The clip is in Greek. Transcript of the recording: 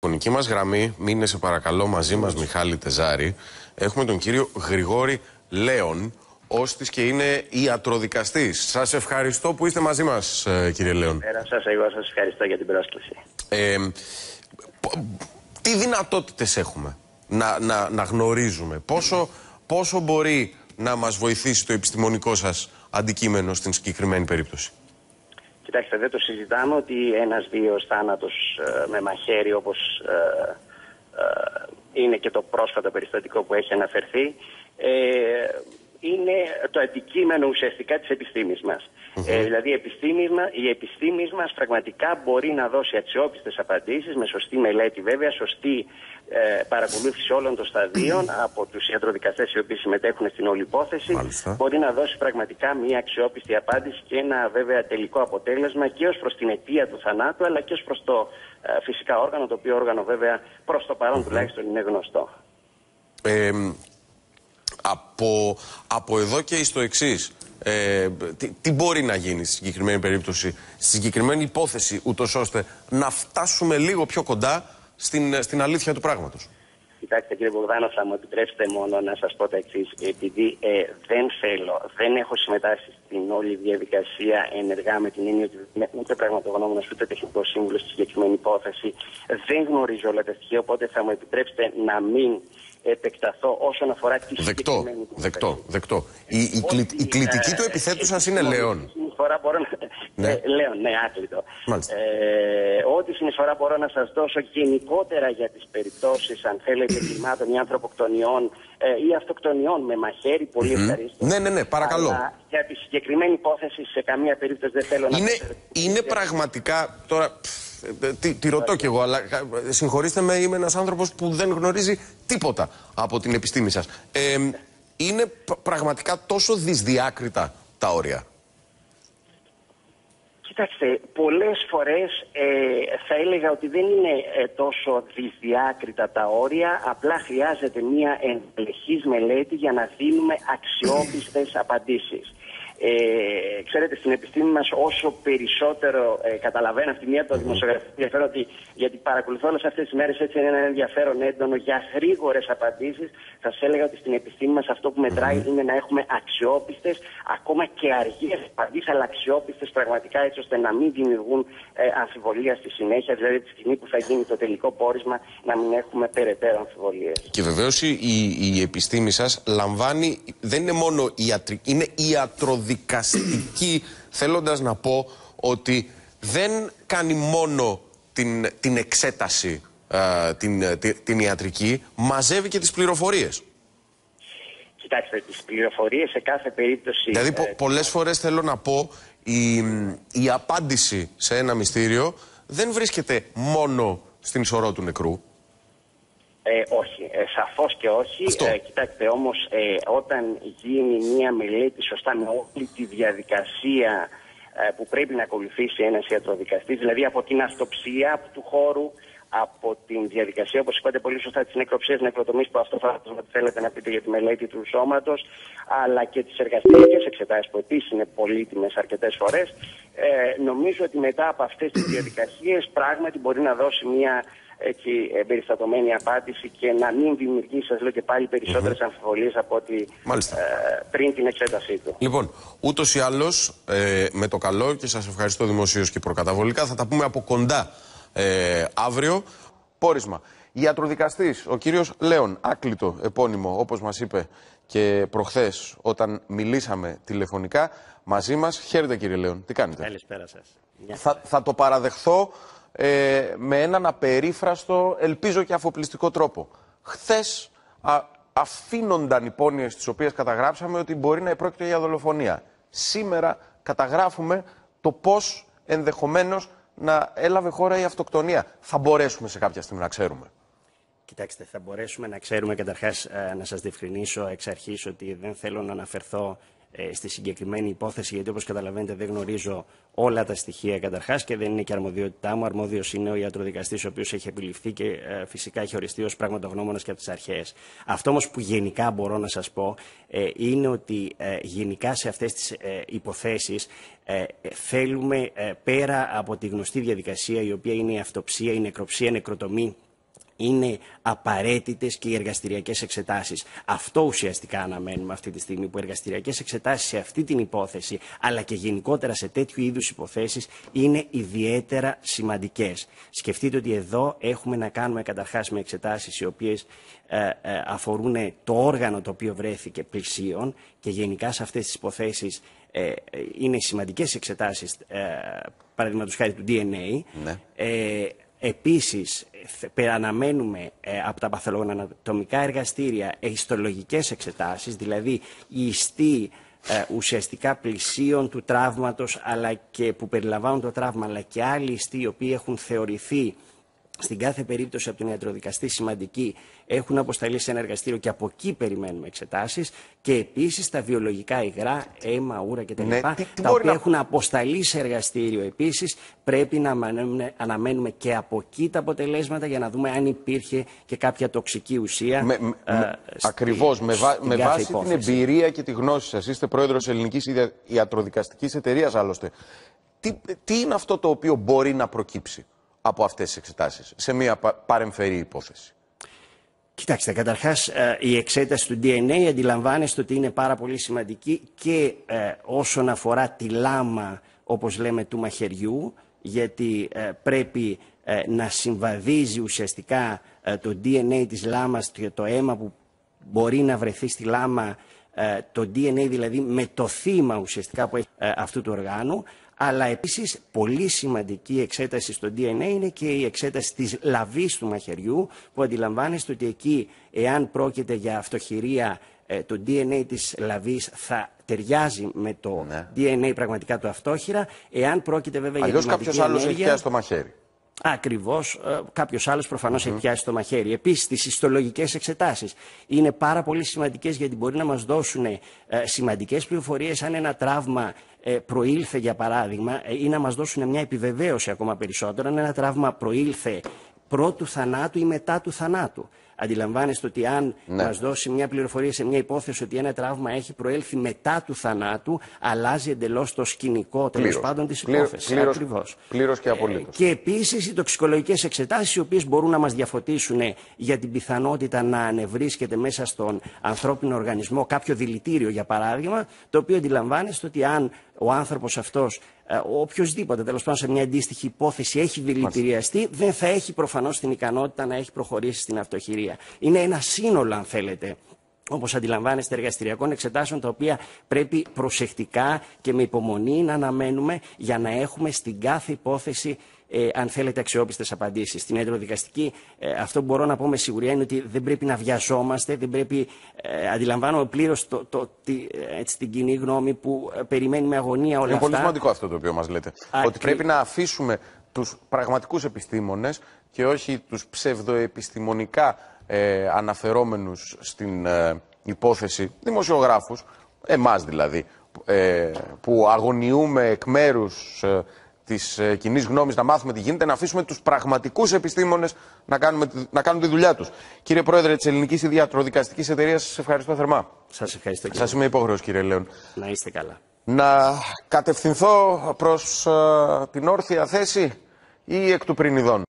Τηλεφωνική μας γραμμή, μείνε σε παρακαλώ μαζί μας Μιχάλη Τεζάρη. Έχουμε τον κύριο Γρηγόρη Λέον, ώστις και είναι ιατροδικαστής. Σας ευχαριστώ που είστε μαζί μας, κύριε Λέον. Εγώ σας ευχαριστώ για την πρόσκληση. Τι δυνατότητες έχουμε να γνωρίζουμε, πόσο μπορεί να μας βοηθήσει το επιστημονικό σας αντικείμενο στην συγκεκριμένη περίπτωση? Κοιτάξτε, δεν το συζητάμε ότι ένας βίαιος θάνατος με μαχαίρι, όπως είναι και το πρόσφατο περιστατικό που έχει αναφερθεί, είναι το αντικείμενο ουσιαστικά της επιστήμης μας. Δηλαδή η επιστήμη μας πραγματικά μπορεί να δώσει αξιόπιστες απαντήσεις, με σωστή μελέτη βέβαια, σωστή παρακολούθηση όλων των σταδίων από τους ιατροδικαστές οι οποίοι συμμετέχουν στην όλη υπόθεση. Μάλιστα. Μπορεί να δώσει πραγματικά μια αξιόπιστη απάντηση και ένα βέβαια τελικό αποτέλεσμα και ως προς την αιτία του θανάτου, αλλά και ως προς το φυσικά όργανο, το οποίο όργανο βέβαια προς το παρόν τουλάχιστον είναι γνωστό. Από εδώ και στο εξής, τι μπορεί να γίνει στη συγκεκριμένη περίπτωση, στη συγκεκριμένη υπόθεση, ούτως ώστε να φτάσουμε λίγο πιο κοντά στην αλήθεια του πράγματος? Κοιτάξτε κύριε Μπογδάνο, θα μου επιτρέψετε μόνο να σας πω τα εξής. Επειδή δεν έχω συμμετάσχει στην όλη διαδικασία ενεργά, με την έννοια ότι ούτε πραγματογνώμονας ούτε τεχνικός σύμβουλος στη συγκεκριμένη υπόθεση, δεν γνωρίζω όλα τα στοιχεία, οπότε θα μου επιτρέψετε να μην επεκταθώ όσον αφορά τη συγκεκριμένη υπόθεση. Δεκτό. Η κλητική του επιθέτου σας είναι Λέον. Λέον, ναι, άκριτο. Ό,τι συνεισφορά μπορώ να σας δώσω γενικότερα για τις περιπτώσεις, αν θέλετε, εγκλημάτων ή ανθρωποκτονιών ή αυτοκτονιών με μαχαίρι, πολύ ευχαρίστω. Ναι, παρακαλώ. Αλλά για τη συγκεκριμένη υπόθεση, σε καμία περίπτωση δεν θέλω να... Είναι πραγματικά, τώρα, τη ρωτώ κι εγώ, αλλά συγχωρήστε με, είμαι ένας άνθρωπος που δεν γνωρίζει τίποτα από την επιστήμη σας. Είναι πραγματικά τόσο δυσδιάκριτα τα όρια? Κοιτάξτε, πολλές φορές θα έλεγα ότι δεν είναι τόσο δυσδιάκριτα τα όρια, απλά χρειάζεται μια ενδελεχής μελέτη για να δίνουμε αξιόπιστες απαντήσεις. Ξέρετε, στην επιστήμη μας όσο περισσότερο καταλαβαίνω αυτή μία το δημοσιογραφικό ενδιαφέρον, γιατί παρακολουθώ όλες αυτές τις μέρες, έτσι είναι ένα ενδιαφέρον έντονο για γρήγορες απαντήσεις. Θα σας έλεγα ότι στην επιστήμη μας αυτό που μετράει είναι να έχουμε αξιόπιστες, ακόμα και αργές απαντήσεις, αλλά αξιόπιστες πραγματικά, έτσι ώστε να μην δημιουργούν αμφιβολία στη συνέχεια, δηλαδή τη στιγμή που θα γίνει το τελικό πόρισμα να μην έχουμε περαιτέρω αμφιβολίες. Και βεβαίως η επιστήμη σας λαμβάνει, δεν είναι μόνο ιατρική, είναι ιατροδικαστική, θέλοντας να πω ότι δεν κάνει μόνο την εξέταση, την ιατρική, μαζεύει και τις πληροφορίες. Κοιτάξτε, τις πληροφορίες σε κάθε περίπτωση... Δηλαδή πολλές φορές θέλω να πω, η απάντηση σε ένα μυστήριο δεν βρίσκεται μόνο στην σωρό του νεκρού. Όχι, σαφώς και όχι. Κοιτάξτε όμως, όταν γίνει μια μελέτη σωστά με όλη τη διαδικασία που πρέπει να ακολουθήσει ένας ιατροδικαστής, δηλαδή από την αυτοψία του χώρου, από την διαδικασία, όπως είπατε πολύ σωστά, της νεκροψίας, νεκροτομής, που αυτό θα θέλετε να πείτε για τη μελέτη του σώματος, αλλά και τις εργαστηριακές εξετάσεις που επίσης είναι πολύτιμες αρκετές φορές, νομίζω ότι μετά από αυτές τις διαδικασίες πράγματι μπορεί να δώσει μια εμπεριστατωμένη απάντηση και να μην δημιουργήσει, σας λέω και πάλι, περισσότερες αμφιβολίες από ότι πριν την εξέτασή του. Λοιπόν, ούτως ή άλλως, με το καλό, και σας ευχαριστώ δημοσίως και προκαταβολικά, θα τα πούμε από κοντά αύριο. Πόρισμα. Ιατροδικαστής, ο κύριος Λέον, άκλητο επώνυμο, όπως μας είπε και προχθές όταν μιλήσαμε τηλεφωνικά μαζί μας. Χαίρετε κύριε Λέον, τι κάνετε? Καλησπέρα σας. Θα το παραδεχθώ με έναν απερίφραστο, ελπίζω και αφοπλιστικό τρόπο. Χθες αφήνονταν υπόνοιες τις οποίες καταγράψαμε ότι μπορεί να επρόκειτο για δολοφονία. Σήμερα καταγράφουμε το πώς ενδεχομένως να έλαβε χώρα η αυτοκτονία. Θα μπορέσουμε σε κάποια στιγμή να ξέρουμε? Κοιτάξτε, θα μπορέσουμε να ξέρουμε, καταρχάς να σας διευκρινίσω εξ αρχής ότι δεν θέλω να αναφερθώ στη συγκεκριμένη υπόθεση, γιατί όπως καταλαβαίνετε δεν γνωρίζω όλα τα στοιχεία καταρχάς και δεν είναι και αρμοδιότητά μου. Αρμόδιος είναι ο ιατροδικαστής, ο οποίος έχει επιληφθεί και φυσικά έχει οριστεί ως πραγματογνώμονας και από τις αρχές. Αυτό όμως που γενικά μπορώ να σας πω είναι ότι γενικά σε αυτές τις υποθέσεις θέλουμε πέρα από τη γνωστή διαδικασία, η οποία είναι η αυτοψία, η νεκροψία, η νεκροτομή είναι απαραίτητες και οι εργαστηριακές εξετάσεις. Αυτό ουσιαστικά αναμένουμε αυτή τη στιγμή, που οι εργαστηριακές εξετάσεις σε αυτή την υπόθεση, αλλά και γενικότερα σε τέτοιου είδους υποθέσεις, είναι ιδιαίτερα σημαντικές. Σκεφτείτε ότι εδώ έχουμε να κάνουμε καταρχάς με εξετάσεις οι οποίες αφορούν το όργανο το οποίο βρέθηκε πλησίον, και γενικά σε αυτές τις υποθέσεις είναι σημαντικές εξετάσεις, παραδείγματος χάρη του DNA. Ναι. Επίσης, αναμένουμε από τα παθολογοανατομικά εργαστήρια ιστολογικές εξετάσεις, δηλαδή οι ιστοί ουσιαστικά πλησίων του τραύματος, αλλά και που περιλαμβάνουν το τραύμα, αλλά και άλλοι ιστοί οι οποίοι έχουν θεωρηθεί στην κάθε περίπτωση από τον ιατροδικαστή σημαντικοί, έχουν αποσταλεί σε ένα εργαστήριο και από εκεί περιμένουμε εξετάσεις. Και επίσης τα βιολογικά υγρά, αίμα, ούρα κτλ. Ναι, τα οποία έχουν αποσταλεί σε εργαστήριο επίσης, πρέπει να αναμένουμε και από εκεί τα αποτελέσματα για να δούμε αν υπήρχε και κάποια τοξική ουσία. Ακριβώς, με βάση την εμπειρία και τη γνώση σας, είστε πρόεδρος Ελληνικής Ιατροδικαστικής Εταιρείας άλλωστε. Τι είναι αυτό το οποίο μπορεί να προκύψει από αυτές τις εξετάσεις σε μια παρεμφερή υπόθεση? Κοιτάξτε, καταρχάς η εξέταση του DNA αντιλαμβάνεστε ότι είναι πάρα πολύ σημαντική και όσον αφορά τη λάμα, όπως λέμε, του μαχαιριού, γιατί πρέπει να συμβαδίζει ουσιαστικά το DNA της λάμας και το αίμα που μπορεί να βρεθεί στη λάμα, το DNA δηλαδή με το θύμα ουσιαστικά που έχει αυτού του οργάνου. Αλλά επίσης πολύ σημαντική εξέταση στο DNA είναι και η εξέταση της λαβής του μαχαιριού, που αντιλαμβάνεστε ότι εκεί, εάν πρόκειται για αυτοχειρία, το DNA της λαβής θα ταιριάζει με το DNA πραγματικά του αυτόχειρα. Εάν πρόκειται βέβαια για αλλιώς κάποιος άλλος έχει πιάσει το μαχαίρι. Ακριβώς, κάποιος άλλος προφανώς έχει πιάσει το μαχαίρι. Επίσης, τις ιστολογικές εξετάσεις είναι πάρα πολύ σημαντικές, γιατί μπορεί να μας δώσουν σημαντικές πληροφορίες αν ένα τραύμα προήλθε, για παράδειγμα, ή να μας δώσουν μια επιβεβαίωση ακόμα περισσότερο αν ένα τραύμα προήλθε πρώτου θανάτου ή μετά του θανάτου. Αντιλαμβάνεστε ότι αν μας δώσει μια πληροφορία σε μια υπόθεση ότι ένα τραύμα έχει προέλθει μετά του θανάτου, αλλάζει εντελώς το σκηνικό, τέλος πάντων, της υπόθεσης. Πλήρως και απολύτως. Και επίσης οι τοξικολογικές εξετάσεις, οι οποίες μπορούν να μας διαφωτίσουν για την πιθανότητα να ανεβρίσκεται μέσα στον ανθρώπινο οργανισμό κάποιο δηλητήριο, για παράδειγμα, το οποίο αντιλαμβάνεστε ότι αν ο άνθρωπος αυτός, οποιοσδήποτε τέλος πάντων σε μια αντίστοιχη υπόθεση, έχει δηλητηριαστεί, δεν θα έχει προφανώς την ικανότητα να έχει προχωρήσει στην αυτοχειρία. Είναι ένα σύνολο, αν θέλετε, όπως αντιλαμβάνεστε, εργαστηριακών εξετάσεων, τα οποία πρέπει προσεκτικά και με υπομονή να αναμένουμε για να έχουμε στην κάθε υπόθεση, αν θέλετε, αξιόπιστες απαντήσεις. Στην ιατροδικαστική, αυτό που μπορώ να πω με σιγουριά είναι ότι δεν πρέπει να βιαζόμαστε, δεν πρέπει, αντιλαμβάνομαι πλήρως την κοινή γνώμη που περιμένει με αγωνία όλα αυτά. Είναι πολύ σημαντικό αυτό το οποίο μας λέτε. Ότι πρέπει να αφήσουμε τους πραγματικούς επιστήμονες και όχι τους ψευδοεπιστημονικά αναφερόμενους στην υπόθεση, δημοσιογράφους, εμάς δηλαδή, που αγωνιούμε εκ μέρους της κοινής γνώμης να μάθουμε τι γίνεται, να αφήσουμε τους πραγματικούς επιστήμονες να κάνουν τη δουλειά τους. Κύριε Πρόεδρε της Ελληνικής Ιατροδικαστικής Εταιρείας, σας ευχαριστώ θερμά. Σας ευχαριστώ. Σας είμαι υπόχρεος, κύριε Λέων. Να είστε καλά. Να κατευθυνθώ προς την όρθια θέση ή εκ του πρινηδών?